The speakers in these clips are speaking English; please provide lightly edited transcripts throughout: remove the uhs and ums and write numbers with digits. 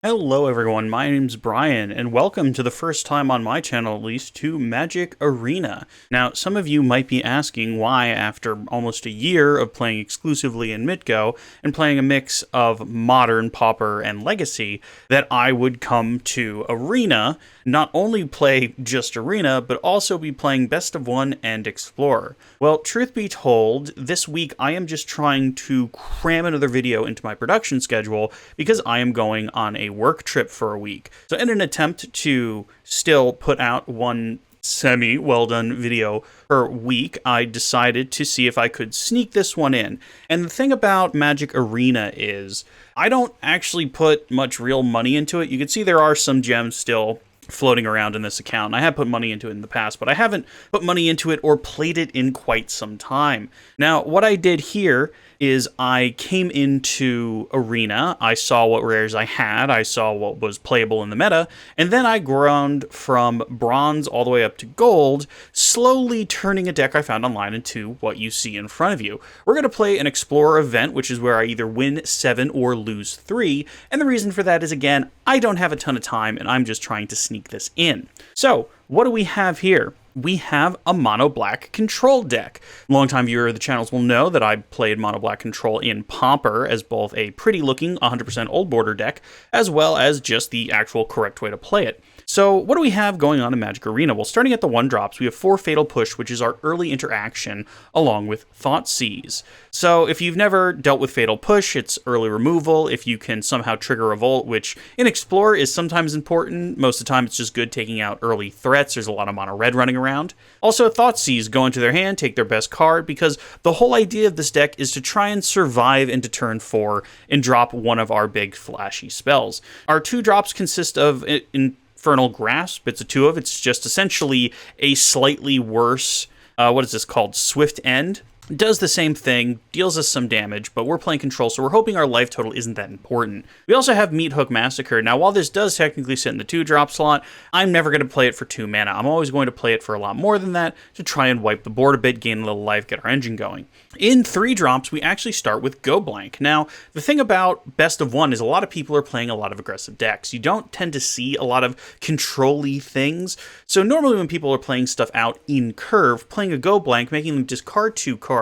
Hello everyone, my name's Brian, and welcome to the first time on my channel at least to Magic Arena. Now, some of you might be asking why, after almost a year of playing exclusively in MidGo and playing a mix of Modern, Pauper, and Legacy, that I would come to Arena, not only play just Arena, but also be playing Best of One and Explorer. Well, truth be told, this week I am just trying to cram another video into my production schedule because I am going on a work trip for a week. So in an attempt to still put out one semi-well-done video per week, I decided to see if I could sneak this one in. And the thing about Magic Arena is, I don't actually put much real money into it. You can see there are some gems still floating around in this account. I have put money into it in the past, but I haven't put money into it or played it in quite some time. Now, what I did here is I came into Arena, I saw what rares I had, I saw what was playable in the meta, and then I ground from bronze all the way up to gold, slowly turning a deck I found online into what you see in front of you. We're going to play an Explorer event, which is where I either win 7 or lose 3, and the reason for that is, again, I don't have a ton of time, and I'm just trying to sneak this in. So, what do we have here? We have a mono black control deck. Longtime viewer of the channels will know that I played mono black control in Pauper as both a pretty looking 100% old border deck, as well as just the actual correct way to play it. So what do we have going on in Magic Arena? Well, starting at the 1-drops, we have 4 Fatal Push, which is our early interaction, along with Thoughtseize. So if you've never dealt with Fatal Push, it's early removal. If you can somehow trigger Revolt, which in Explorer is sometimes important, most of the time it's just good taking out early threats. There's a lot of mono red running around. Also, Thoughtseize go into their hand, take their best card, because the whole idea of this deck is to try and survive into turn 4 and drop one of our big flashy spells. Our 2-drops consist of Infernal Grasp. It's a 2-of. It's just essentially a slightly worse, what is this called? Swift End. Does the same thing, deals us some damage, but we're playing control, so we're hoping our life total isn't that important. We also have Meathook Massacre. Now, while this does technically sit in the 2-drop slot, I'm never going to play it for 2 mana. I'm always going to play it for a lot more than that to try and wipe the board a bit, gain a little life, get our engine going. In 3-drops, we actually start with Go Blank. Now, the thing about Best of One is a lot of people are playing a lot of aggressive decks. You don't tend to see a lot of control-y things, so normally when people are playing stuff out in curve, playing a Go Blank, making them discard 2 cards,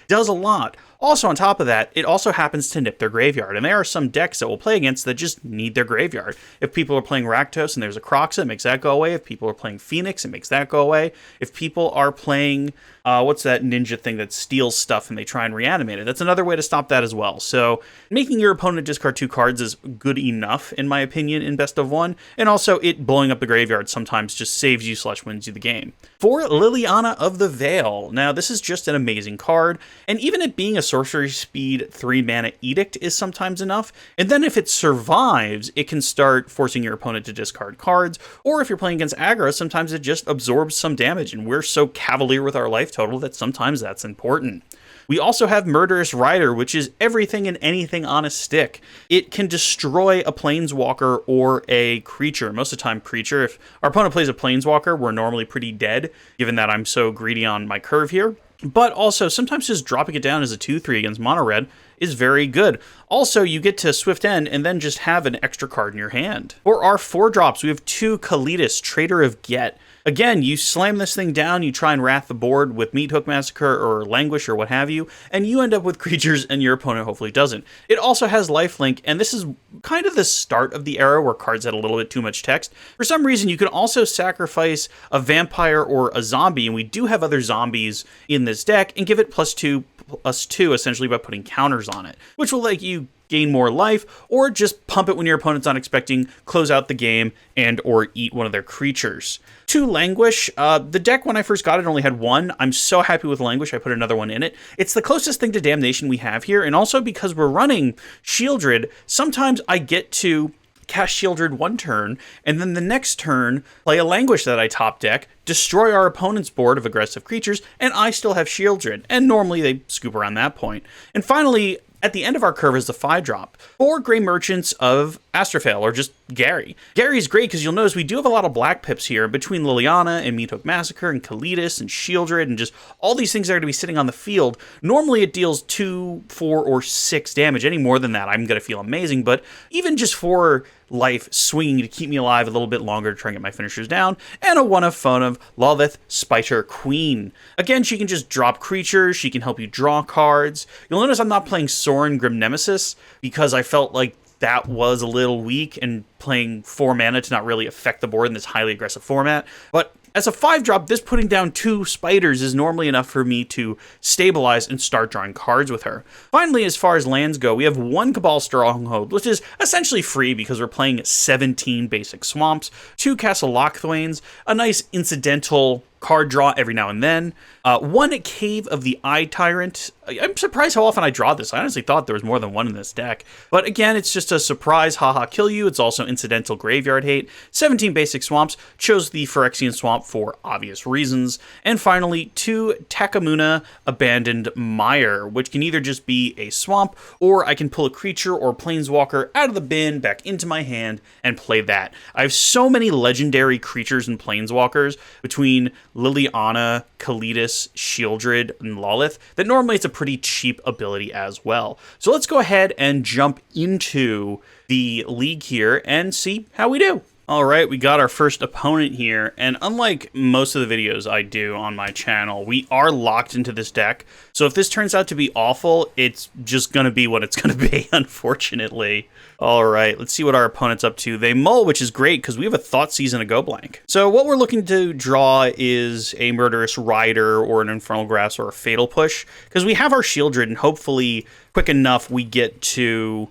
does a lot. Also, on top of that, it also happens to nip their graveyard, and there are some decks that we'll play against that just need their graveyard. If people are playing Rakdos and there's a Kroxa, it makes that go away. If people are playing Phoenix, it makes that go away. If people are playing, what's that ninja thing that steals stuff and they try and reanimate it, that's another way to stop that as well. So, making your opponent discard 2 cards is good enough, in my opinion, in Best of One, and also it blowing up the graveyard sometimes just saves you / wins you the game. For Liliana of the Veil, now this is just an amazing card, and even it being a sorcery speed 3-mana edict is sometimes enough, and then if it survives, it can start forcing your opponent to discard cards, or if you're playing against aggro, sometimes it just absorbs some damage, and we're so cavalier with our life total that sometimes that's important. We also have Murderous Rider, which is everything and anything on a stick. It can destroy a Planeswalker or a creature, most of the time creature. If our opponent plays a Planeswalker, we're normally pretty dead, given that I'm so greedy on my curve here. But also, sometimes just dropping it down as a 2/3 against mono red is very good. Also, you get to Swift End and then just have an extra card in your hand. For our 4-drops, we have 2 Kalitas, Trader of Get. Again, you slam this thing down, you try and wrath the board with Meathook Massacre or Languish or what have you, and you end up with creatures and your opponent hopefully doesn't. It also has lifelink, and this is kind of the start of the era where cards had a little bit too much text. For some reason, you can also sacrifice a vampire or a zombie, and we do have other zombies in this deck, and give it +2/+2 essentially by putting counters on it, which will let you gain more life, or just pump it when your opponent's not expecting, close out the game, and or eat one of their creatures. 2 Languish. The deck, when I first got it, only had 1. I'm so happy with Languish, I put another one in it. It's the closest thing to Damnation we have here, and also because we're running Shieldred, sometimes I get to cast Shieldred 1 turn, and then the next turn, play a Languish that I top deck, destroy our opponent's board of aggressive creatures, and I still have Shieldred, and normally they scoop around that point. And finally, at the end of our curve is the 5-drop. 4 Grey Merchants of Astrophale, or just Gary. Gary's great because you'll notice we do have a lot of black pips here between Liliana and Meathook Massacre and Kalitas and Shieldred and just all these things that are going to be sitting on the field. Normally it deals 2, 4, or 6 damage. Any more than that, I'm going to feel amazing, but even just for life swinging to keep me alive a little bit longer to try and get my finishers down, and a 1-of phone of Lolith Spider Queen. Again, she can just drop creatures, she can help you draw cards. You'll notice I'm not playing Sorin Grim Nemesis because I felt like that was a little weak, and playing 4 mana to not really affect the board in this highly aggressive format. But as a 5-drop, this putting down 2 spiders is normally enough for me to stabilize and start drawing cards with her. Finally, as far as lands go, we have 1 Cabal Stronghold, which is essentially free because we're playing 17 basic swamps, 2 Castle Lochthwains, a nice incidental card draw every now and then, 1 Cave of the Eye Tyrant. I'm surprised how often I draw this. I honestly thought there was more than 1 in this deck. But again, it's just a surprise, haha, kill you. It's also incidental graveyard hate. 17 basic swamps. Chose the Phyrexian Swamp for obvious reasons. And finally, 2 Takamuna Abandoned Mire, which can either just be a swamp, or I can pull a creature or planeswalker out of the bin, back into my hand, and play that. I have so many legendary creatures and planeswalkers between Liliana, Kalitas, Shieldred, and Lolith that normally it's a pretty cheap ability as well. So let's go ahead and jump into the league here and see how we do. All right, we got our first opponent here, and unlike most of the videos I do on my channel, we are locked into this deck. So if this turns out to be awful, it's just going to be what it's going to be, unfortunately. All right, let's see what our opponent's up to. They mull, which is great because we have a Thoughtseize and a Go Blank. So what we're looking to draw is a Murderous Rider or an Infernal Grasp or a Fatal Push, because we have our Shieldred, and hopefully quick enough we get to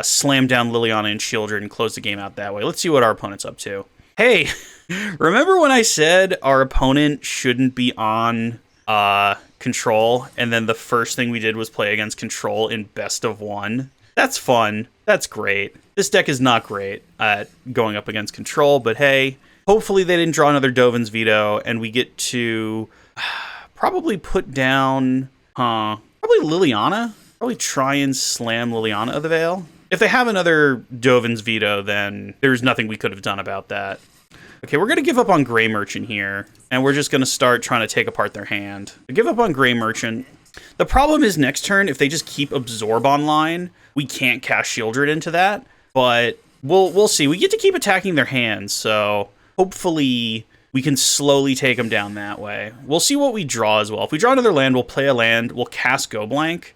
slam down Liliana and Shieldred and close the game out that way. Let's see what our opponent's up to. Hey, remember when I said our opponent shouldn't be on Control, and then the first thing we did was play against Control in best of 1? That's fun. That's great. This deck is not great at going up against Control, but hey, hopefully they didn't draw another Dovin's Veto, and we get to probably put down, probably Liliana. Probably try and slam Liliana of the Veil. If they have another Dovin's Veto, then there's nothing we could have done about that. Okay, we're going to give up on Grey Merchant here, and we're just going to start trying to take apart their hand. Give up on Grey Merchant. The problem is next turn, if they just keep Absorb online, we can't cast Shieldred into that, but we'll see. We get to keep attacking their hands, so hopefully we can slowly take them down that way. We'll see what we draw as well. If we draw another land, we'll play a land, we'll cast Go Blank,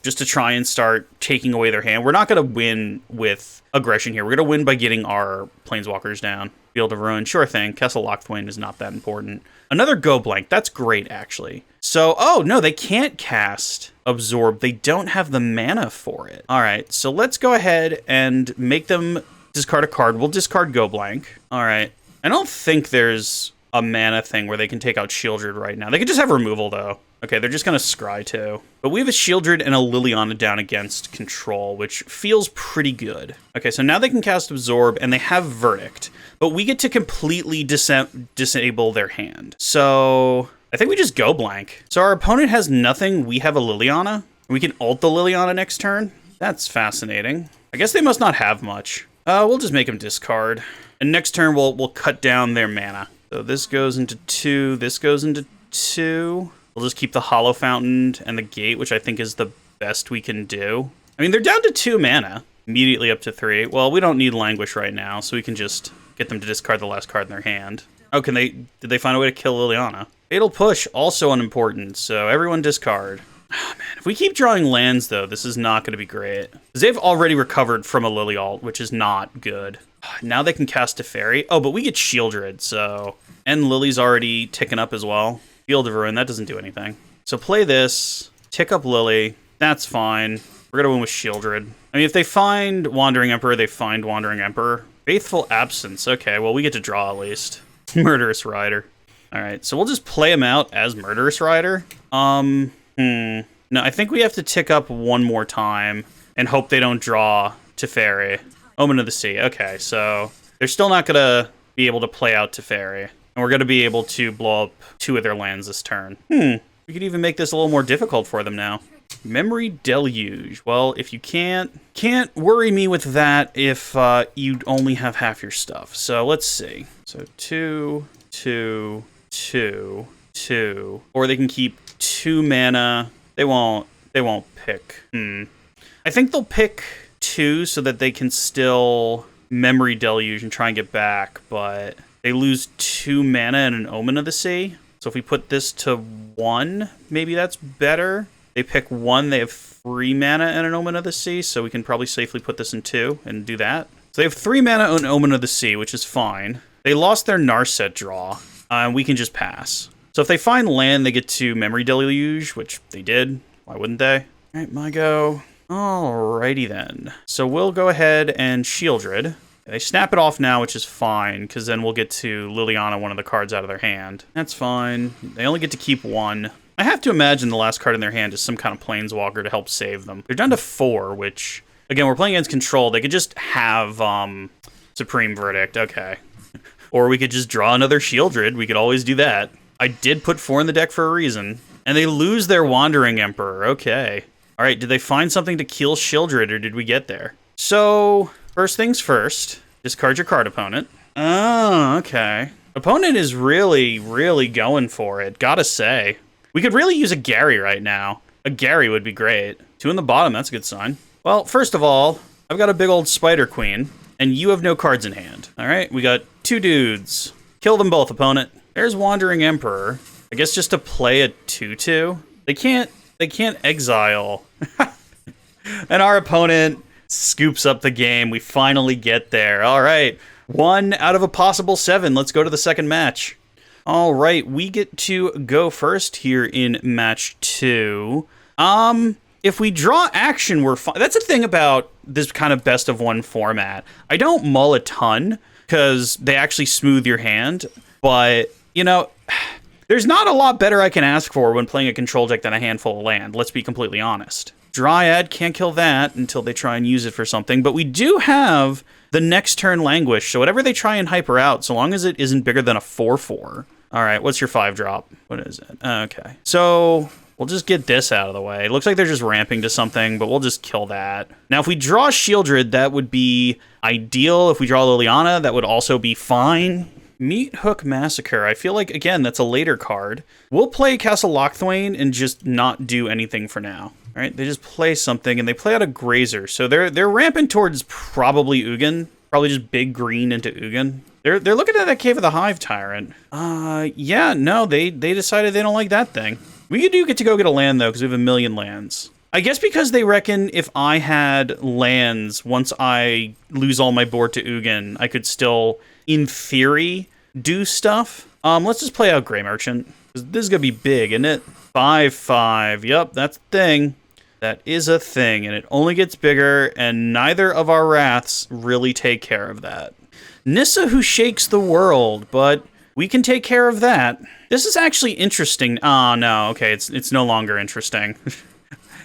just to try and start taking away their hand. We're not going to win with aggression here. We're going to win by getting our planeswalkers down. Field of Ruin, sure thing. Castle Lochthwain is not that important. Another Go Blank, that's great, actually. So, oh, no, they can't cast Absorb. They don't have the mana for it. All right, so let's go ahead and make them discard a card. We'll discard Go Blank. All right. I don't think there's a mana thing where they can take out Shieldred right now. They could just have removal, though. Okay, they're just going to scry, too. But we have a Shieldred and a Liliana down against Control, which feels pretty good. Okay, so now they can cast Absorb, and they have Verdict. But we get to completely disable their hand. So I think we just Go Blank. So our opponent has nothing. We have a Liliana. We can ult the Liliana next turn. That's fascinating. I guess they must not have much. We'll just make them discard. And next turn, we'll cut down their mana. So this goes into 2. This goes into 2. We'll just keep the Hollow Fountain and the Gate, which I think is the best we can do. I mean, they're down to 2 mana. Immediately up to 3. Well, we don't need Languish right now, so we can just get them to discard the last card in their hand. Oh, did they find a way to kill Liliana? Fatal Push, also unimportant, so everyone discard. Oh, man, if we keep drawing lands, though, this is not going to be great. Because they've already recovered from a Lily Alt, which is not good. Now they can cast Teferi. Oh, but we get Shieldred, so... And Lily's already ticking up as well. Field of Ruin, that doesn't do anything. So play this, tick up Lily, that's fine. We're going to win with Shieldred. I mean, if they find Wandering Emperor, they find Wandering Emperor. Faithful Absence, okay, well, we get to draw at least. Murderous Rider. Alright, so we'll just play him out as Murderous Rider. No, I think we have to tick up one more time and hope they don't draw Teferi. Omen of the Sea. Okay, so they're still not going to be able to play out Teferi. And we're going to be able to blow up 2 of their lands this turn. We could even make this a little more difficult for them now. Memory Deluge. Well, if you can't worry me with that if you only have half your stuff. So let's see. So 2, 2, 2, 2. Or they can keep 2 mana. They won't pick. I think they'll pick 2 so that they can still Memory Deluge and try and get back, but they lose 2 mana and an Omen of the Sea. So if we put this to 1, maybe that's better. They pick 1, they have 3 mana and an Omen of the Sea, so we can probably safely put this in 2 and do that. So they have 3 mana and Omen of the Sea, which is fine. They lost their Narset draw, and we can just pass. So if they find land, they get to Memory Deluge, which they did. Why wouldn't they? All right, my go. Alrighty then. So we'll go ahead and Shieldred. They snap it off now, which is fine, because then we'll get to Liliana, one of the cards out of their hand. That's fine. They only get to keep 1. I have to imagine the last card in their hand is some kind of Planeswalker to help save them. They're down to 4, which, again, we're playing against control. They could just have Supreme Verdict. Okay. Or we could just draw another Shieldred. We could always do that. I did put 4 in the deck for a reason. And they lose their Wandering Emperor. Okay. All right, did they find something to kill Shieldred, or did we get there? So, first things first, discard your card, opponent. Oh, okay. Opponent is really, really going for it, gotta say. We could really use a Gary right now. A Gary would be great. 2 in the bottom, that's a good sign. Well, first of all, I've got a big old Spider Queen, and you have no cards in hand. All right, we got 2 dudes. Kill them both, opponent. There's Wandering Emperor. I guess just to play a 2/2. They can't exile. And our opponent scoops up the game. We finally get there. All right. 1 out of a possible 7. Let's go to the second match. All right. We get to go first here in match 2. If we draw action, we're fine. That's the thing about this kind of best of 1 format. I don't mull a ton because they actually smooth your hand. But, you know, there's not a lot better I can ask for when playing a control deck than a handful of land. Let's be completely honest. Dryad, can't kill that until they try and use it for something, but we do have the next turn Languish, so whatever they try and hyper out, so long as it isn't bigger than a 4/4. All right, what's your 5-drop? What is it? Okay, so we'll just get this out of the way. It looks like they're just ramping to something, but we'll just kill that. Now, if we draw Shieldred, that would be ideal. If we draw Liliana, that would also be fine. Meat Hook Massacre. I feel like, again, that's a later card. We'll play Castle Lochthwain and just not do anything for now. All right, they just play something, and they play out a Grazer. So they're ramping towards probably Ugin. Probably just big green into Ugin. They're looking at that Cave of the Hive Tyrant. Yeah, no, they decided they don't like that thing. We do get to go get a land, though, because we have 1,000,000 lands. I guess because they reckon if I had lands, once I lose all my board to Ugin, I could still, in theory, do stuff. Let's just play out Grey Merchant. This is going to be big, isn't it? 5/5. Yup, that's a thing. That is a thing, and it only gets bigger, and neither of our Wraths really take care of that. Nissa Who Shakes the World, but we can take care of that. This is actually interesting. Oh, no, okay, it's no longer interesting.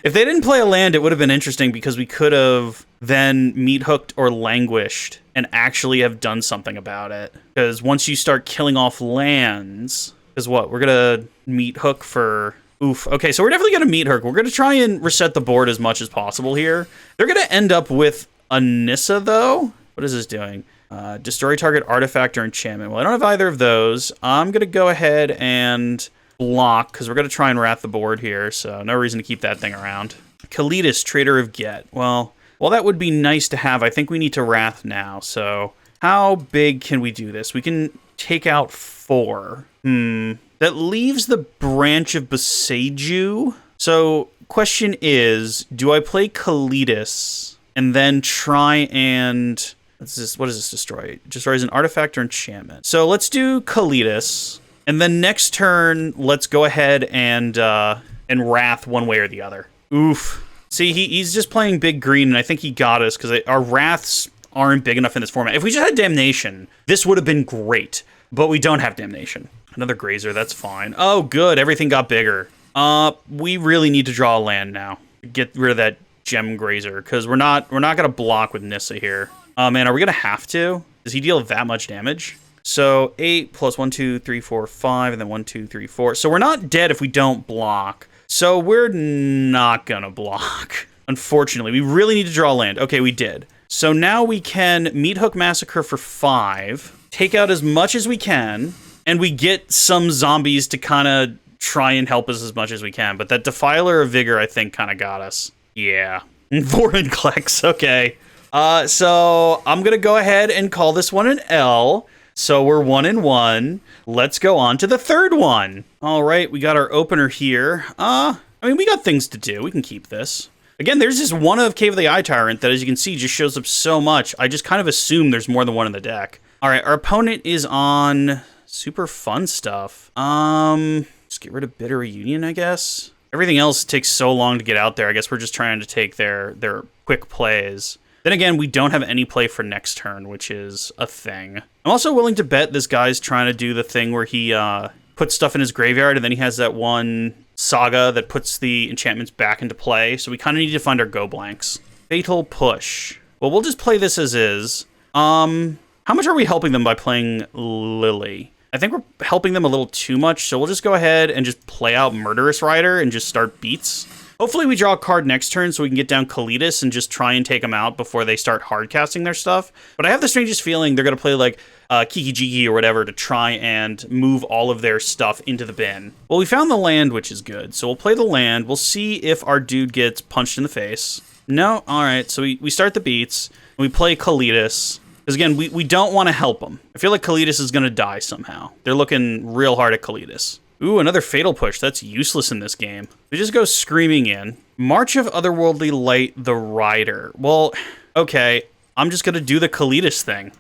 If they didn't play a land, it would have been interesting because we could have then meat hooked or languished and actually have done something about it. Because once you start killing off lands, is what? We're going to meat hook for... Oof. Okay, so we're definitely going to meat hook. We're going to try and reset the board as much as possible here. They're going to end up with a Nissa, though. What is this doing? Destroy target artifact or enchantment. Well, I don't have either of those. I'm going to go ahead and block, because we're going to try and wrath the board here, so no reason to keep that thing around. Kalitas, Trader of Get. Well, that would be nice to have. I think we need to wrath now, so how big can we do this? We can take out 4. That leaves the Branch of Boseiju. So, question is, do I play Kalitas and then try and... what does this destroy? It destroys an artifact or enchantment. So let's do Kalitas, and then next turn, let's go ahead and wrath one way or the other. Oof. See, he's just playing big green, and I think he got us because our wraths aren't big enough in this format. If we just had Damnation, this would have been great, but we don't have Damnation. Another Grazer, that's fine. Oh, good, everything got bigger. We really need to draw a land now. Get rid of that Gem Grazer, because we're not gonna block with Nissa here. Man, are we gonna have to? Does he deal that much damage? So 8 plus 1, 2, 3, 4, 5, and then 1, 2, 3, 4. So we're not dead if we don't block. So we're not gonna block. Unfortunately, we really need to draw land. Okay, we did. So now we can Meat Hook Massacre for 5, take out as much as we can, and we get some zombies to kind of try and help us as much as we can. But that Defiler of Vigor, I think, kind of got us. Yeah. Vorin Klex, okay. So I'm going to go ahead and call this one an L. So we're 1-1. Let's go on to the third one. All right, we got our opener here. I mean, we got things to do. We can keep this. Again, there's this one of Cave of the Eye Tyrant that, as you can see, just shows up so much. I just kind of assume there's more than one in the deck. All right, our opponent is on super fun stuff. Just get rid of Bitter Reunion, I guess. Everything else takes so long to get out there. I guess we're just trying to take their quick plays. Then again, we don't have any play for next turn, which is a thing. I'm also willing to bet this guy's trying to do the thing where he puts stuff in his graveyard, and then he has that one saga that puts the enchantments back into play. So we kind of need to find our go blanks. Fatal Push. Well, we'll just play this as is. How much are we helping them by playing Lily? I think we're helping them a little too much, so we'll just go ahead and just play out Murderous Rider and just start beats. Hopefully we draw a card next turn so we can get down Kalitas and just try and take them out before they start hard casting their stuff. But I have the strangest feeling they're going to play like Kiki Jiki or whatever to try and move all of their stuff into the bin. Well, we found the land, which is good. So we'll play the land. We'll see if our dude gets punched in the face. No? All right. So we start the beats. And we play Kalitas. Because again, we don't want to help them. I feel like Kalitas is going to die somehow. They're looking real hard at Kalitas. Ooh, another Fatal Push. That's useless in this game. We just go screaming in. March of Otherworldly Light, the Rider. Well, okay. I'm just going to do the Kalitas thing.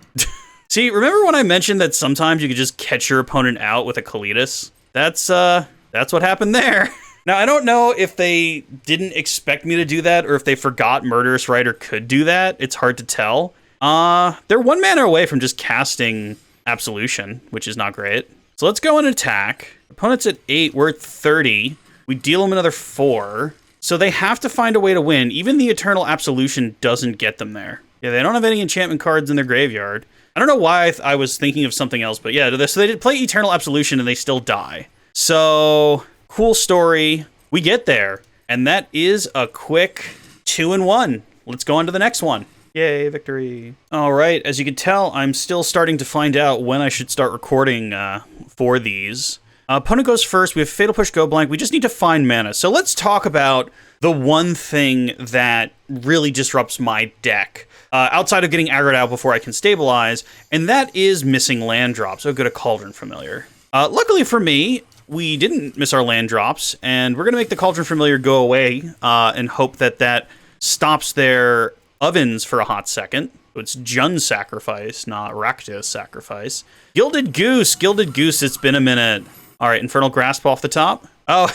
See, remember when I mentioned that sometimes you could just catch your opponent out with a Kalitas? That's what happened there. Now, I don't know if they didn't expect me to do that or if they forgot Murderous Rider could do that. It's hard to tell. They're 1 mana away from just casting Absolution, which is not great. So let's go and attack. Opponent's at 8, we're at 30. We deal them another 4. So they have to find a way to win. Even the Eternal Absolution doesn't get them there. Yeah, they don't have any enchantment cards in their graveyard. I don't know why I was thinking of something else, but yeah, so they did play Eternal Absolution and they still die. So, cool story. We get there. And that is a quick 2-1. Let's go on to the next one. Yay, victory. All right, as you can tell, I'm still starting to find out when I should start recording for these. Opponent goes first. We have Fatal Push, Go Blank. We just need to find mana. So let's talk about the one thing that really disrupts my deck, outside of getting aggroed out before I can stabilize, and that is missing land drops. Oh, good, a Cauldron Familiar. Luckily for me, we didn't miss our land drops, and we're going to make the Cauldron Familiar go away and hope that that stops their ovens for a hot second. So it's Jund Sacrifice, not Rakdos Sacrifice. Gilded Goose, it's been a minute. All right, Infernal Grasp off the top. Oh,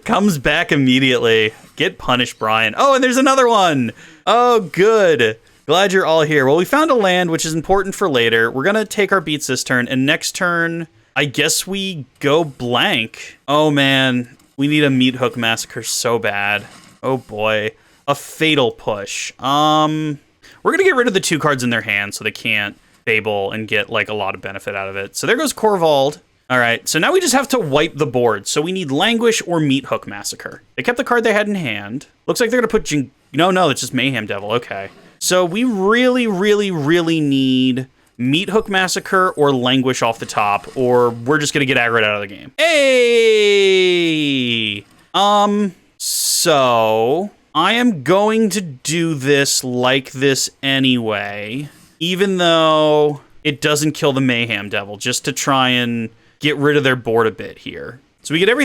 comes back immediately. Get punished, Brian. Oh, and there's another one. Oh, good. Glad you're all here. Well, we found a land, which is important for later. We're going to take our beats this turn, and next turn, I guess we go blank. Oh, man. We need a Meat Hook Massacre so bad. Oh, boy. A Fatal Push. We're going to get rid of the 2 cards in their hand so they can't Fable and get, like, a lot of benefit out of it. So there goes Corvald. All right, so now we just have to wipe the board. So we need Languish or Meat Hook Massacre. They kept the card they had in hand. Looks like they're going to put... No, it's just Mayhem Devil. Okay. So we really, really, really need Meat Hook Massacre or Languish off the top, or we're just going to get aggroed out of the game. Hey! So I am going to do this like this anyway, even though it doesn't kill the Mayhem Devil, just to try and get rid of their board a bit here. So we get rid of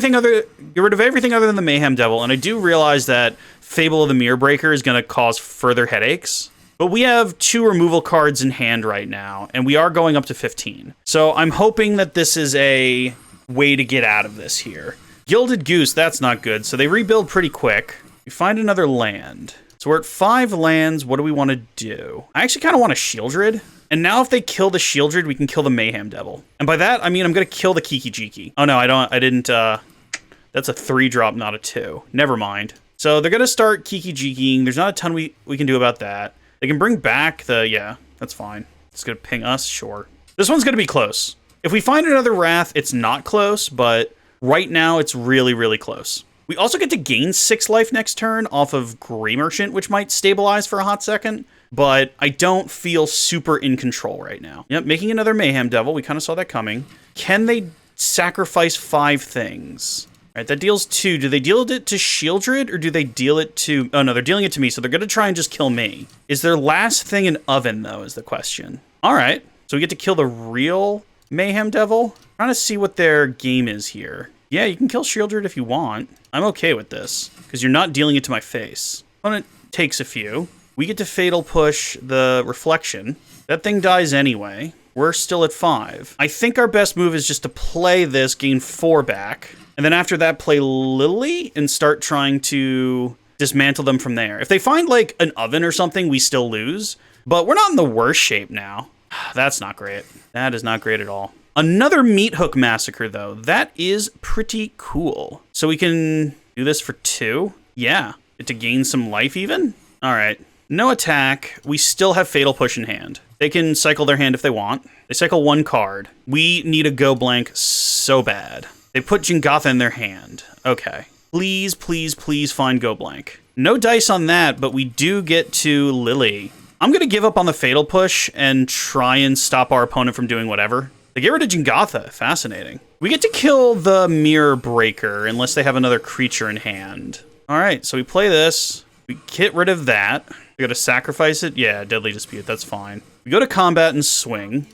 everything other than the Mayhem Devil, and I do realize that Fable of the Mirror Breaker is going to cause further headaches. But we have 2 removal cards in hand right now, and we are going up to 15. So I'm hoping that this is a way to get out of this here. Gilded Goose, that's not good, so they rebuild pretty quick. We find another land. So we're at 5 lands. What do we want to do? I actually kind of want a Shieldred. And now if they kill the Shieldred, we can kill the Mayhem Devil. And by that, I mean I'm going to kill the Kiki Jiki. Oh, no, I didn't. That's a 3-drop, not a 2. Never mind. So they're going to start Kiki Jikiing. There's not a ton we can do about that. They can bring back the... Yeah, that's fine. It's going to ping us? Sure. This one's going to be close. If we find another Wrath, it's not close, but right now it's really, really close. We also get to gain 6 life next turn off of Grey Merchant, which might stabilize for a hot second, but I don't feel super in control right now. Yep, making another Mayhem Devil. We kind of saw that coming. Can they sacrifice 5 things? Right, that deals 2. Do they deal it to Shieldred, or do they deal it to... Oh, no, they're dealing it to me, so they're going to try and just kill me. Is their last thing an oven, though, is the question. All right, so we get to kill the real Mayhem Devil. Trying to see what their game is here. Yeah, you can kill Shieldred if you want. I'm okay with this, because you're not dealing it to my face. Opponent takes a few. We get to Fatal Push the Reflection. That thing dies anyway. We're still at 5. I think our best move is just to play this, gain 4 back. And then after that, play Lily and start trying to dismantle them from there. If they find, like, an oven or something, we still lose. But we're not in the worst shape now. That's not great. That is not great at all. Another Meat Hook Massacre, though. That is pretty cool. So we can do this for 2. Yeah. Get to gain some life, even? All right. No attack. We still have Fatal Push in hand. They can cycle their hand if they want. They cycle 1 card. We need a go blank so bad. They put Jingotha in their hand. Okay. Please, please, please find go blank. No dice on that, but we do get to Lily. I'm going to give up on the Fatal Push and try and stop our opponent from doing whatever. They get rid of Jingotha. Fascinating. We get to kill the Mirror Breaker unless they have another creature in hand. All right, so we play this. We get rid of that. We got to sacrifice it. Yeah, Deadly Dispute. That's fine. We go to combat and swing.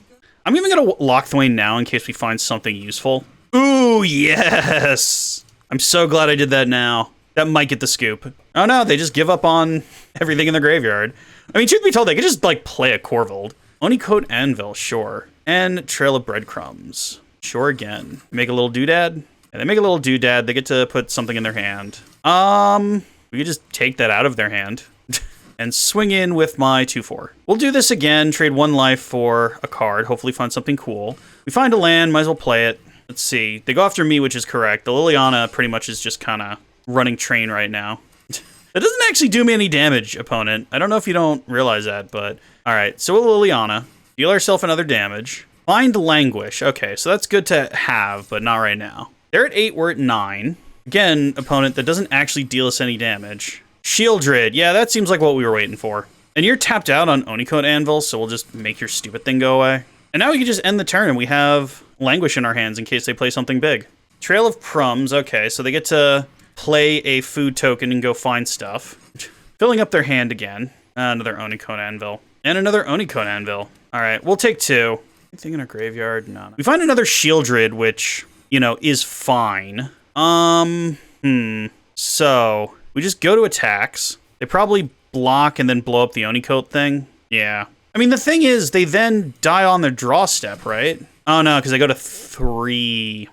I'm even going to lock Thwain now in case we find something useful. Ooh, yes! I'm so glad I did that now. That might get the scoop. Oh no, they just give up on everything in the graveyard. I mean, truth be told, they could just, like, play a Corvold. Onicode Anvil, sure. And Trail of Breadcrumbs. Sure again. Make a little doodad? Yeah, they make a little doodad. They get to put something in their hand. We could just take that out of their hand. And swing in with my 2/4. We'll do this again, trade 1 life for a card, hopefully find something cool. We find a land, might as well play it. Let's see. They go after me, which is correct. The Liliana pretty much is just kind of running train right now. That doesn't actually do me any damage, opponent. I don't know if you don't realize that, but... Alright, so we'll Liliana. Deal ourselves another damage. Find Languish. Okay, so that's good to have, but not right now. They're at 8, we're at 9. Again, opponent, that doesn't actually deal us any damage. Shieldred. Yeah, that seems like what we were waiting for. And you're tapped out on Onicode Anvil, so we'll just make your stupid thing go away. And now we can just end the turn, and we have Languish in our hands in case they play something big. Trail of Crumbs. Okay, so they get to play a food token and go find stuff. Filling up their hand again. Another Onicode Anvil. And another Onicode Anvil. All right, we'll take 2. Anything in our graveyard? No. We find another Shieldred, which, you know, is fine. So... we just go to attacks. They probably block and then blow up the Onicode thing. Yeah. I mean, the thing is, they then die on their draw step, right? Oh, no, because they go to 3.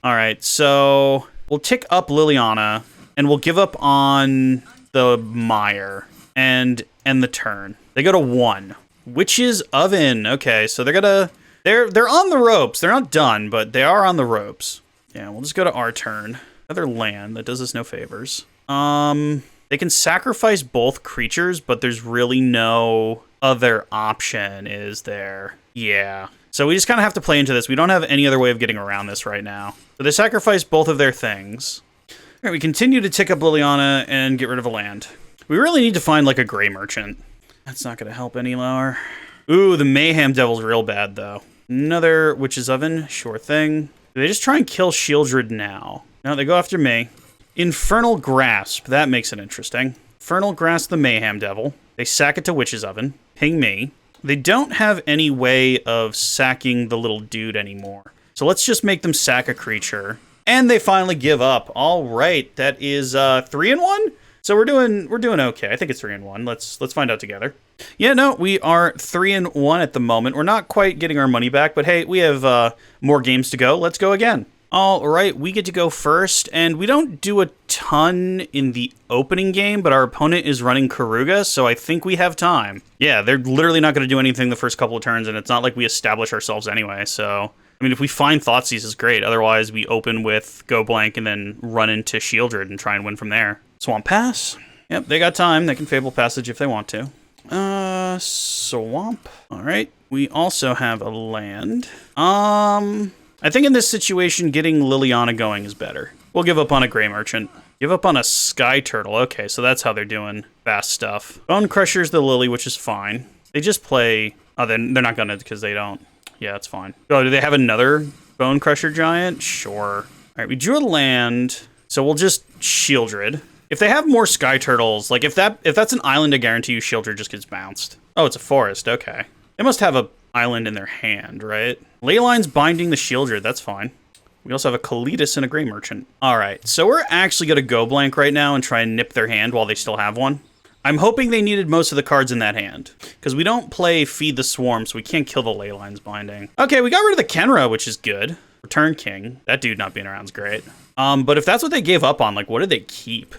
All right, so we'll tick up Liliana, and we'll give up on the Mire and end the turn. They go to 1. Witch's Oven. Okay, so they're on the ropes. They're not done, but they are on the ropes. Yeah, we'll just go to our turn. Another land. That does us no favors. They can sacrifice both creatures, but there's really no other option, is there? Yeah. So we just kind of have to play into this. We don't have any other way of getting around this right now. So they sacrifice both of their things. All right, we continue to tick up Liliana and get rid of a land. We really need to find, like, a Gray Merchant. That's not going to help any lower. Ooh, the Mayhem Devil's real bad, though. Another Witch's Oven. Sure thing. Do they just try and kill Shieldred now? No, they go after me. Infernal Grasp. That makes it interesting. Infernal Grasp the Mayhem Devil. They sack it to Witch's Oven. Ping me. They don't have any way of sacking the little dude anymore. So let's just make them sack a creature. And they finally give up. All right. That is 3-1? So we're doing okay. I think it's 3-1. Let's find out together. Yeah, no, we are 3-1 at the moment. We're not quite getting our money back, but hey, we have more games to go. Let's go again. All right, we get to go first, and we don't do a ton in the opening game, but our opponent is running Karuga, so I think we have time. Yeah, they're literally not going to do anything the first couple of turns, and it's not like we establish ourselves anyway, so... I mean, if we find Thoughtseize, is great. Otherwise, we open with Go Blank and then run into Shieldred and try and win from there. Swamp Pass. Yep, they got time. They can Fable Passage if they want to. Swamp. All right. We also have a land. I think in this situation, getting Liliana going is better. We'll give up on a Gray Merchant. Give up on a Sky Turtle. Okay, so that's how they're doing fast stuff. Bone Crusher's the Lily, which is fine. They just play... Oh, they're not gonna because they don't. Yeah, it's fine. Oh, do they have another Bone Crusher Giant? Sure. right, we drew a land, so we'll just Shieldred. If they have more Sky Turtles, like if that's an island, I guarantee you Shieldred just gets bounced. Oh, it's a forest, okay. They must have a island in their hand, right? Leyline's binding the Shieldred, that's fine. We also have a Kalitas and a Gray Merchant. All right, so we're actually gonna go blank right now and try and nip their hand while they still have one. I'm hoping they needed most of the cards in that hand, because we don't play Feed the Swarm, so we can't kill the Leyline's binding. Okay, we got rid of the Kenra, which is good. Return King. That dude not being around is great. But if that's what they gave up on, like, what did they keep?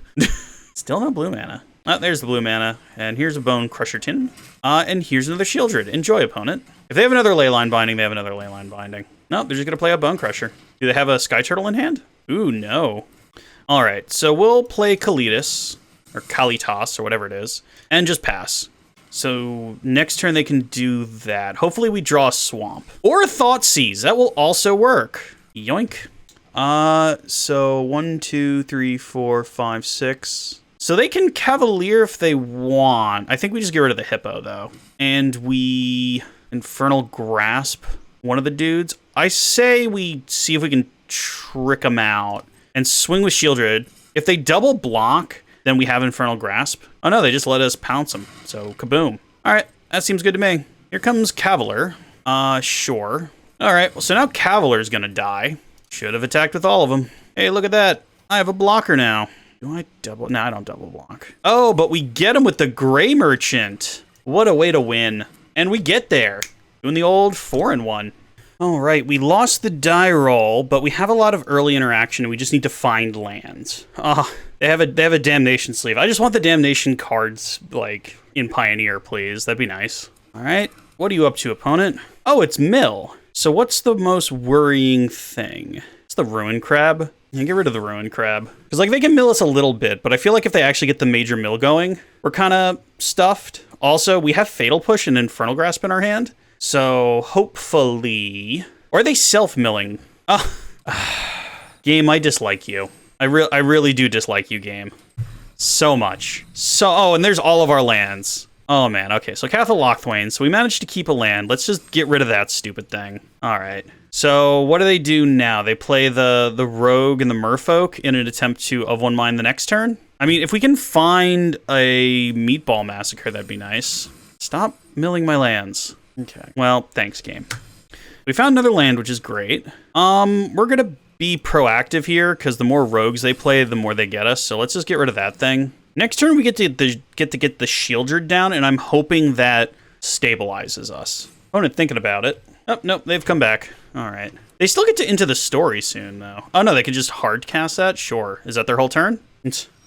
Still no blue mana. Oh, there's the blue mana, and here's a Bone Crusher Tin. And here's another Shieldred. Enjoy, opponent. If they have another Leyline binding, they have another Leyline binding. No, they're just gonna play a Bone Crusher. Do they have a Sky Turtle in hand? Ooh, no. All right, so we'll play Kalitas, or Kalitas, or whatever it is, and just pass. So next turn they can do that. Hopefully we draw a Swamp. Or a Thoughtseize, that will also work. Yoink. So 1, 2, 3, 4, 5, 6. So they can Cavalier if they want. I think we just get rid of the Hippo, though. And we Infernal Grasp one of the dudes. I say we see if we can trick them out and swing with Shieldred. If they double block, then we have Infernal Grasp. Oh no, they just let us pounce them. So kaboom. All right, that seems good to me. Here comes Cavalier. Sure. All right, well, so now Cavalier's gonna die. Should have attacked with all of them. Hey, look at that. I have a blocker now. Do I double? No, I don't double block. Oh, but we get him with the Gray Merchant. What a way to win. And we get there. Doing the old 4-1. All right, we lost the die roll, but we have a lot of early interaction, and we just need to find lands. They have a Damnation sleeve. I just want the Damnation cards, like, in Pioneer, please. That'd be nice. All right, what are you up to, opponent? Oh, it's Mill. So what's the most worrying thing? It's the Ruin Crab. Yeah, get rid of the Ruin Crab. Because, like, they can mill us a little bit, but I feel like if they actually get the major mill going, we're kind of stuffed. Also, we have Fatal Push and Infernal Grasp in our hand. So, hopefully... Or are they self-milling? Game, I dislike you. I really do dislike you, game. So much. Oh, and there's all of our lands. Oh, man. Okay, so Cathal Lochthwain. So we managed to keep a land. Let's just get rid of that stupid thing. All right. So what do they do now? They play the Rogue and the Merfolk in an attempt to of one mine the next turn? I mean, if we can find a Meatball Massacre, that'd be nice. Stop milling my lands. Okay. Well, thanks, game. We found another land, which is great. We're gonna be proactive here, because the more rogues they play, the more they get us. So let's just get rid of that thing. Next turn, we get to get the Shieldred down, and I'm hoping that stabilizes us. Opponent thinking about it. Oh, nope, they've come back. All right. They still get to Into the Story soon, though. Oh, no, they can just hard cast that? Sure. Is that their whole turn?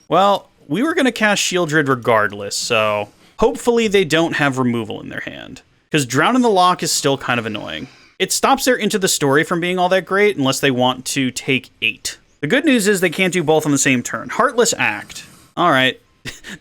Well, we were going to cast Shieldred regardless, so hopefully they don't have removal in their hand. Because Drown in the Loch is still kind of annoying. It stops their Into the Story from being all that great unless they want to take 8. The good news is they can't do both on the same turn. Heartless Act. All right.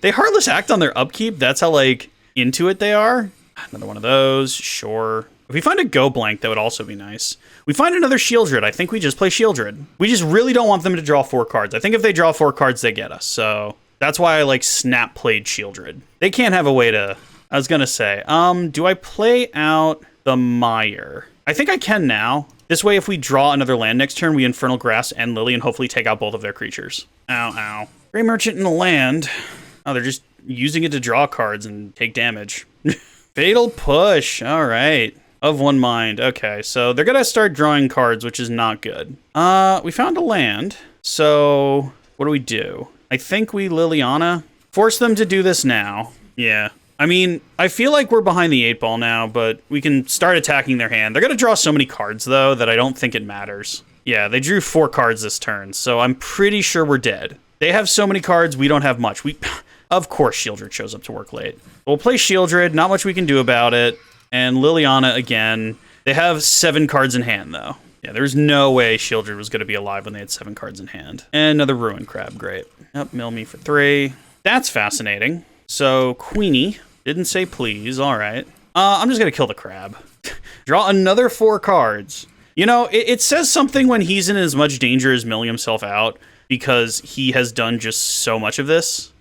They Heartless Act on their upkeep. That's how, like, into it they are. Another one of those. Sure. If we find a Go Blank, that would also be nice. We find another Shieldred. I think we just play Shieldred. We just really don't want them to draw 4 cards. I think if they draw 4 cards, they get us. So that's why I, like, snap played Shieldred. They can't have a way to... I was going to say, do I play out the Mire? I think I can now. This way, if we draw another land next turn, we Infernal Grasp and Lily and hopefully take out both of their creatures. Ow, ow. Gray Merchant in the land. Oh, they're just using it to draw cards and take damage. Fatal Push. All right. Of one mind. Okay, so they're going to start drawing cards, which is not good. We found a land. So what do? I think we Liliana. Force them to do this now. Yeah. I mean, I feel like we're behind the 8 ball now, but we can start attacking their hand. They're going to draw so many cards, though, that I don't think it matters. Yeah, they drew 4 cards this turn, so I'm pretty sure we're dead. They have so many cards, we don't have much. Of course Shieldred shows up to work late. We'll play Shieldred, not much we can do about it. And Liliana again. They have 7 cards in hand, though. Yeah, there's no way Shieldred was going to be alive when they had 7 cards in hand. And another Ruin Crab, great. Yep, mill me for 3. That's fascinating. So, Queenie didn't say please, all right. I'm just going to kill the crab. Draw another 4 cards. You know, it says something when he's in as much danger as milling himself out, because he has done just so much of this.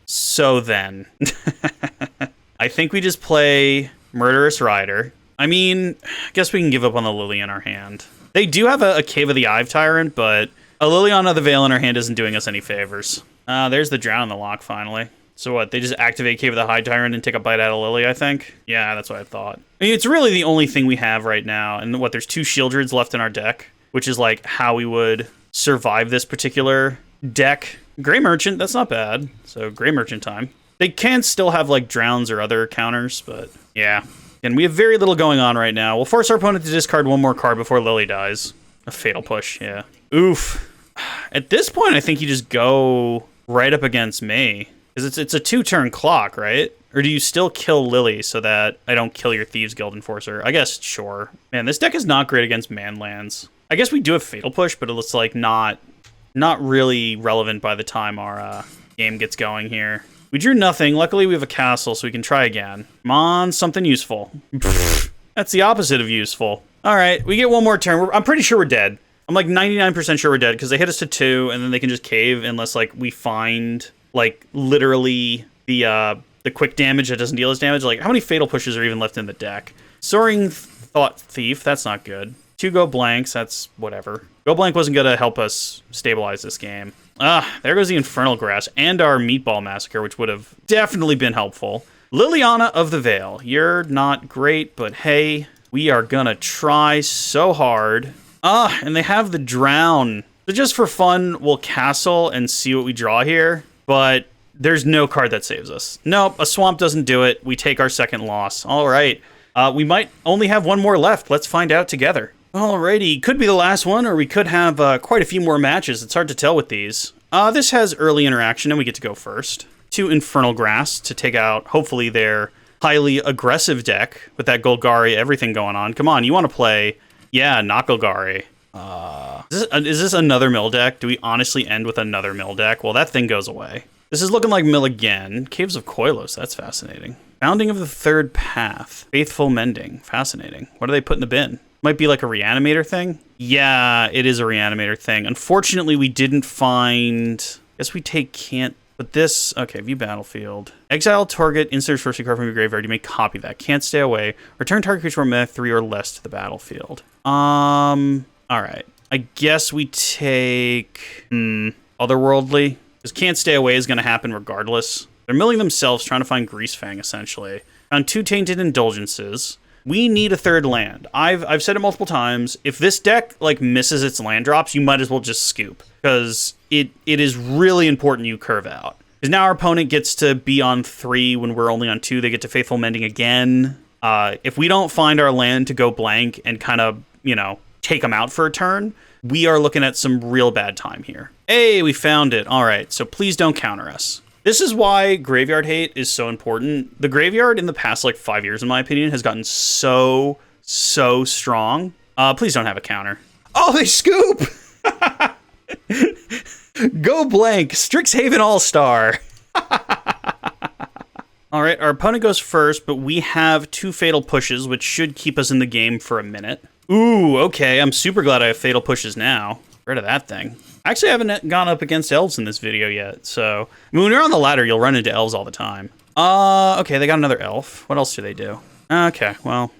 So then. I think we just play Murderous Rider. I mean, I guess we can give up on the Lily in our hand. They do have a Cave of the Eye Tyrant, but a Liliana of the Veil in our hand isn't doing us any favors. There's the Drown in the lock, finally. So what, they just activate Cave of the Eye Tyrant and take a bite out of Lily, I think? Yeah, that's what I thought. I mean, it's really the only thing we have right now. And what, there's 2 Shieldreds left in our deck, which is like how we would survive this particular deck. Grey Merchant, that's not bad. So Grey Merchant time. They can still have like Drowns or other counters, but yeah. And we have very little going on right now. We'll force our opponent to discard 1 more card before Lily dies. A Fatal Push, yeah. Oof. At this point, I think you just go right up against me. Because it's a 2-turn clock, right? Or do you still kill Lily so that I don't kill your Thieves Guild Enforcer? I guess, sure. Man, this deck is not great against man lands. I guess we do have Fatal Push, but it looks like not really relevant by the time our game gets going here. We drew nothing. Luckily, we have a castle, so we can try again. Come on, something useful. That's the opposite of useful. All right, we get 1 more turn. I'm pretty sure we're dead. I'm like 99% sure we're dead because they hit us to 2, and then they can just cave unless like we find like literally the quick damage that doesn't deal us damage. Like, how many Fatal Pushes are even left in the deck? Soaring Thought Thief, that's not good. 2 Go Blanks, that's whatever. Go Blank wasn't gonna help us stabilize this game. There goes the Infernal Grass and our Meatball Massacre, which would have definitely been helpful. Liliana of the Veil, you're not great, but hey, we are gonna try so hard. And they have the Drown. So just for fun, we'll castle and see what we draw here, but there's no card that saves us. Nope, a Swamp doesn't do it. We take our second loss. All right. We might only have 1 more left. Let's find out together. Alrighty, could be the last one, or we could have quite a few more matches. It's hard to tell with these. This has early interaction, and we get to go first. 2 Infernal Grass to take out, hopefully, their highly aggressive deck with that Golgari, everything going on. Come on, you want to play... Yeah, not Golgari. Is this another mill deck? Do we honestly end with another mill deck? Well, that thing goes away. This is looking like mill again. Caves of Koilos, that's fascinating. Founding of the Third Path. Faithful Mending, fascinating. What do they put in the bin? Might be like a Reanimator thing? Yeah, it is a Reanimator thing. Unfortunately, we didn't find... Guess we take can't... But this... Okay, view battlefield. Exile target, insert first card from your graveyard. You may copy that. Can't stay away. Return target creature from mana 3 or less to the battlefield. Alright. I guess we take... Otherworldly? Because can't stay away is going to happen regardless. They're milling themselves, trying to find Greasefang, essentially. Found 2 Tainted Indulgences. We need a 3rd land. I've said it multiple times. If this deck like misses its land drops, you might as well just scoop, because it is really important you curve out. Because now our opponent gets to be on 3 when we're only on 2. They get to Faithful Mending again. If we don't find our land to go blank and kind of, you know, take them out for a turn, we are looking at some real bad time here. Hey, we found it. All right, so please don't counter us. This is why Graveyard Hate is so important. The Graveyard in the past, like, 5 years, in my opinion, has gotten so strong. Please don't have a counter. Oh, they scoop! Go blank. Strixhaven All-Star. All right, our opponent goes first, but we have 2 Fatal Pushes, which should keep us in the game for a minute. Ooh, okay, I'm super glad I have Fatal Pushes now. Get rid of that thing. Actually, I haven't gone up against elves in this video yet, so... I mean, when you're on the ladder, you'll run into elves all the time. Okay, they got another elf. What else do they do? Okay, well...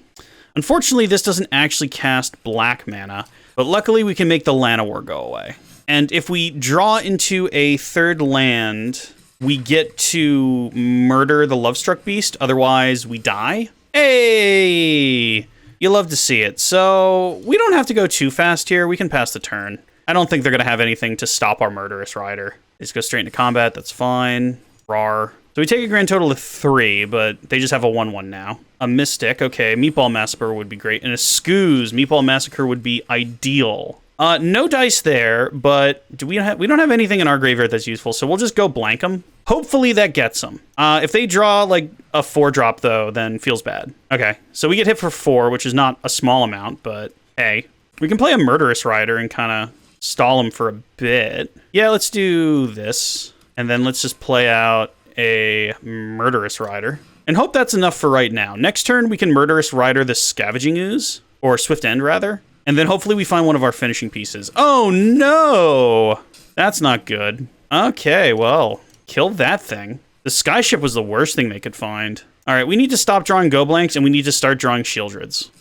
Unfortunately, this doesn't actually cast black mana, but luckily we can make the Llanowar go away. And if we draw into a 3rd land, we get to murder the Lovestruck Beast, otherwise we die. Hey! You love to see it. So, we don't have to go too fast here. We can pass the turn. I don't think they're going to have anything to stop our Murderous Rider. They just go straight into combat. That's fine. Rar. So we take a grand total of 3, but they just have a 1/1 now. A Mystic. Okay, Meatball Massacre would be great. And a Scooze. Meatball Massacre would be ideal. No dice there, but we don't have anything in our graveyard that's useful, so we'll just go blank them. Hopefully that gets them. If they draw like a 4-drop though, then feels bad. Okay, so we get hit for 4, which is not a small amount, but hey, we can play a Murderous Rider and kind of stall him for a bit. Yeah, let's do this, and then let's just play out a Murderous Rider and hope that's enough for right now. Next turn we can Murderous Rider the Scavenging Ooze, or Swift End rather. And then hopefully we find one of our finishing pieces. Oh, no! That's not good. Okay, well, kill that thing. The Skyship was the worst thing they could find. All right, we need to stop drawing Go Blanks, and we need to start drawing Shieldreds.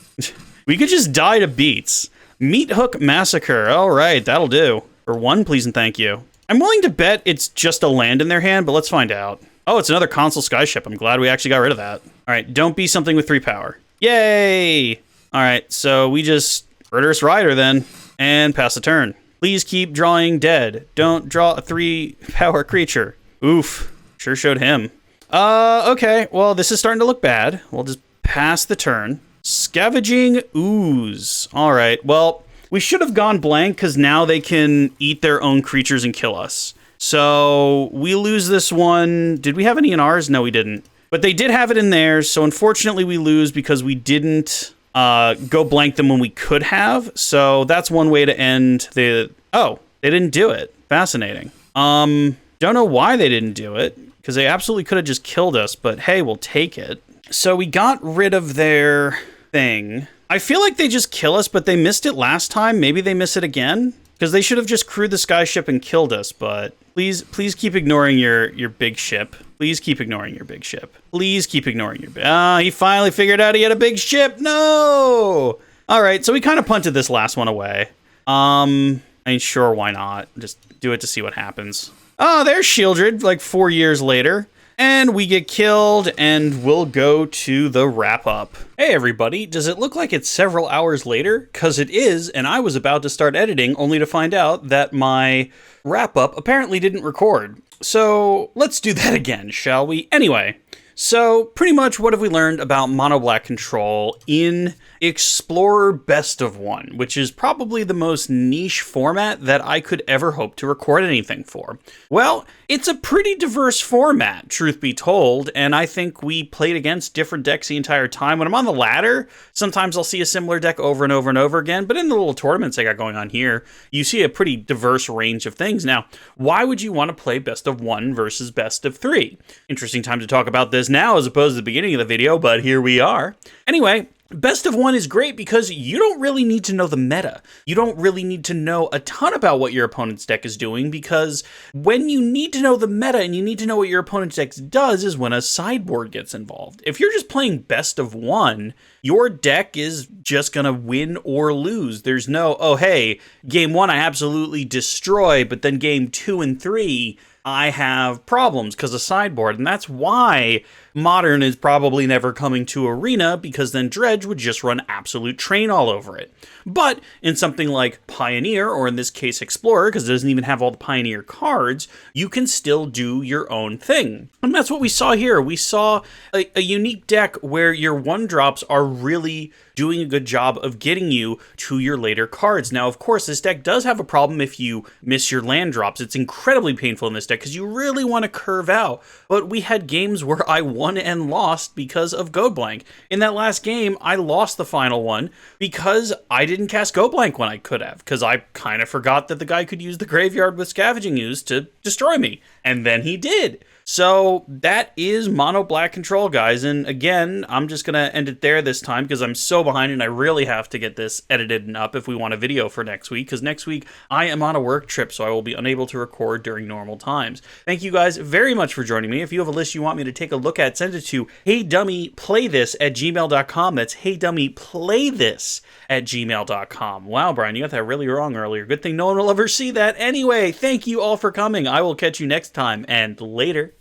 We could just die to beats. Meat Hook Massacre. All right, that'll do. For 1, please and thank you. I'm willing to bet it's just a land in their hand, but let's find out. Oh, it's another console skyship. I'm glad we actually got rid of that. All right, don't be something with 3 power. Yay! All right, so we just Murderous Rider then, and pass the turn. Please keep drawing dead. Don't draw a 3 power creature. Oof, sure showed him. Okay, well, this is starting to look bad. We'll just pass the turn. Scavenging Ooze. All right, well, we should have gone blank because now they can eat their own creatures and kill us. So we lose this one. Did we have any in ours? No, we didn't. But they did have it in theirs, so unfortunately we lose because we didn't go blank them when we could have. So that's one way to end the... Oh, they didn't do it. Fascinating. Don't know why they didn't do it, because they absolutely could have just killed us, but hey, we'll take it. So we got rid of their thing. I feel like they just kill us, but they missed it last time. Maybe they miss it again? Because they should have just crewed the skyship and killed us, but please keep ignoring your big ship. Please keep ignoring your big ship. Please keep ignoring your big... he finally figured out he had a big ship. No! All right, so we kind of punted this last one away. I mean, sure, why not? Just do it to see what happens. Oh, there's Shieldred, like 4 years later. And we get killed, and we'll go to the wrap-up. Hey, everybody, does it look like it's several hours later? Because it is, and I was about to start editing, only to find out that my wrap-up apparently didn't record. So let's do that again, shall we? Anyway, so pretty much what have we learned about Mono Black Control in Explorer Best of One, which is probably the most niche format that I could ever hope to record anything for? Well, it's a pretty diverse format, truth be told, and I think we played against different decks the entire time. When I'm on the ladder, sometimes I'll see a similar deck over and over and over again, but in the little tournaments I got going on here, you see a pretty diverse range of things. Now, why would you want to play Best of One versus Best of Three? Interesting time to talk about this now as opposed to the beginning of the video, but here we are. Anyway, Best of One is great because you don't really need to know the meta. You don't really need to know a ton about what your opponent's deck is doing, because when you need to know the meta and you need to know what your opponent's deck does is when a sideboard gets involved. If you're just playing Best of One, your deck is just going to win or lose. There's no, oh, hey, game 1 I absolutely destroy, but then game 2 and 3 I have problems because of sideboard. And that's why Modern is probably never coming to Arena, because then Dredge would just run absolute train all over it. But in something like Pioneer, or in this case Explorer, because it doesn't even have all the Pioneer cards, you can still do your own thing. And that's what we saw here. We saw a unique deck where your 1-drops are really doing a good job of getting you to your later cards. Now, of course, this deck does have a problem if you miss your land drops. It's incredibly painful in this deck because you really want to curve out. But we had games where I won and lost because of Go Blank. In that last game, I lost the final one because I didn't cast Go Blank when I could have, because I kind of forgot that the guy could use the graveyard with Scavenging Ooze to destroy me. And then he did. So that is Mono Black Control, guys. And again, I'm just going to end it there this time because I'm so behind and I really have to get this edited and up if we want a video for next week, because next week I am on a work trip, so I will be unable to record during normal times. Thank you guys very much for joining me. If you have a list you want me to take a look at, send it to HeyDummyPlayThis@gmail.com. That's HeyDummyPlayThis@gmail.com. Wow, Brian, you got that really wrong earlier. Good thing no one will ever see that. Anyway, thank you all for coming. I will catch you next time, and later.